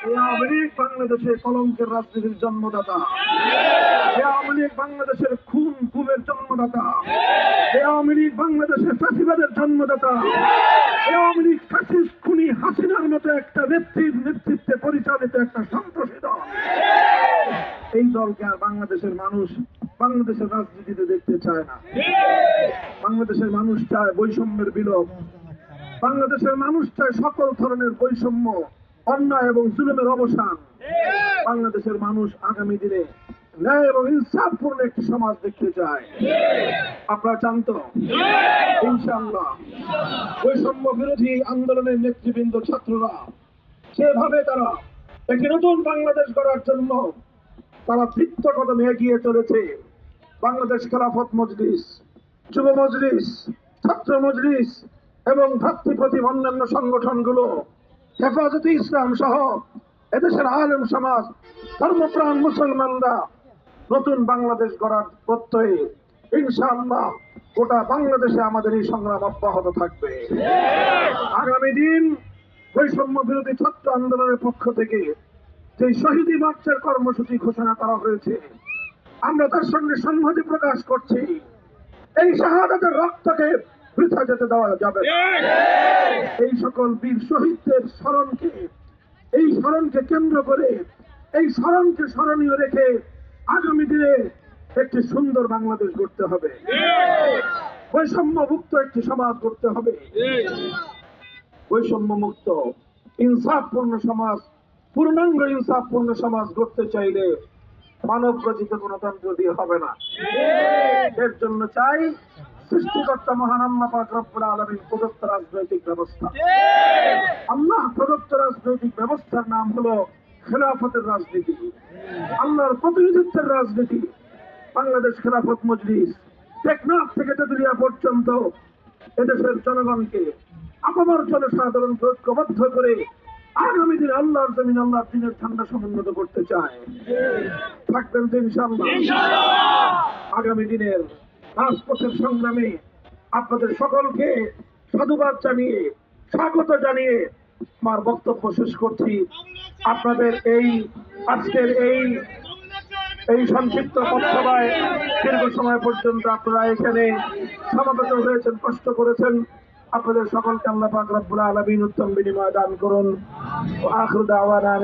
এই আওয়ামী লীগ বাংলাদেশে কলঙ্কের রাজনীতির জন্মদাতা। এই আওয়ামী লীগ বাংলাদেশের খুন গুমের জন্মদাতা। এই আওয়ামী লীগ বাংলাদেশের ফাঁসিবাদের জন্মদাতা। এই আওয়ামী লীগ ফ্যাসিস্ট খুনি হাসিনার মতো একটা নেত্রীর নেতৃত্বে পরিচালিত একটা সন্ত্রাসী দল। এই দলকে আর বাংলাদেশের মানুষ বাংলাদেশের রাজনীতিতে দেখতে চায় না। বাংলাদেশের মানুষ চায় বৈষম্যের বিলোপ। বাংলাদেশের মানুষ চায় সকল ধরনের বৈষম্য, অন্যায় এবং জুলুমের অবসান। বাংলাদেশের মানুষ আগামী দিনে ন্যায় এবং ইনসাফপূর্ণ একটি সমাজ দেখতে চায়। আপনারা চান তো? ইনশাআল্লাহ বৈষম্য বিরোধী আন্দোলনের নেতৃবৃন্দ ছাত্ররা যেভাবে তারা একটি নতুন বাংলাদেশ গড়ার জন্য তারা তীব্র কদমে এগিয়ে চলেছে, বাংলাদেশ খেলাফত মজলিস, যুব মজলিস, ছাত্র মজলিস এবং ভ্রাতৃপ্রতিম অন্যান্য সংগঠনগুলো, হেফাজতে ইসলাম সহ এদেশের আলেম সমাজ, ধর্মপ্রাণ মুসলমানরা নতুন বাংলাদেশ গড়ার প্রত্যয়ে ইনশাআল্লাহ গোটা বাংলাদেশে আমাদের এই সংগ্রাম অব্যাহত থাকবে। আগামী দিন বৈষম্য বিরোধী ছাত্র আন্দোলনের পক্ষ থেকে যে শহীদী মার্চের কর্মসূচি ঘোষণা করা হয়েছে, আমরা তার সঙ্গে সংহতি প্রকাশ করছি। এই শাহাদাতের রক্তকে বৃথা যেতে দেওয়া যাবে না। এই সকল বীর শহীদদের স্মরণকে কেন্দ্র করে, এই স্মরণকে স্মরণীয় রেখে আগামী দিনে একটি সুন্দর বাংলাদেশ গড়তে হবে, বৈষম্য মুক্ত একটি সমাজ গড়তে হবে। বৈষম্য মুক্ত ইনসাফপূর্ণ সমাজ, পূর্ণাঙ্গ ইনসাফপূর্ণ সমাজ গড়তে চাইলে মানব রচিত গণতন্ত্র দিয়ে হবে না। এর জন্য চাই সৃষ্টিকর্তা মহান আল্লাহ পাক রব্বুল আলামিন প্রদত্ত রাজনৈতিক ব্যবস্থা। আল্লাহ প্রদত্ত রাজনৈতিক ব্যবস্থার নাম হলো খেলাফতের রাজনীতি, আল্লাহর প্রতিনিধিত্বের রাজনীতি। বাংলাদেশ খেলাফত মজলিস টেকনাফ থেকে তেতুলিয়া পর্যন্ত এদেশের জনগণকে, আপামর জনসাধারণকে ঐক্যবদ্ধ করে আগামী দিনে আল্লাহর জমিন, আল্লাহর দিনের ঝান্ডা সমুন্নত করতে চায়। থাকবেন তো ইনশাআল্লাহ? আগামী দিনের রাজপথের সংগ্রামে আপনাদের সকলকে সাধুবাদ জানিয়ে, স্বাগত জানিয়ে আমার বক্তব্য শেষ করছি। আপনাদের এই আজকের এই সংক্ষিপ্ত পথসভায় দীর্ঘ সময় পর্যন্ত আপনারা এখানে সমাবেত হয়েছেন, কষ্ট করেছেন। আপনাদের সকলকে আল্লাহ পাক রব্বুল আলামিন উত্তম বিনিময় দান করুন। আখিরু দাওয়ানা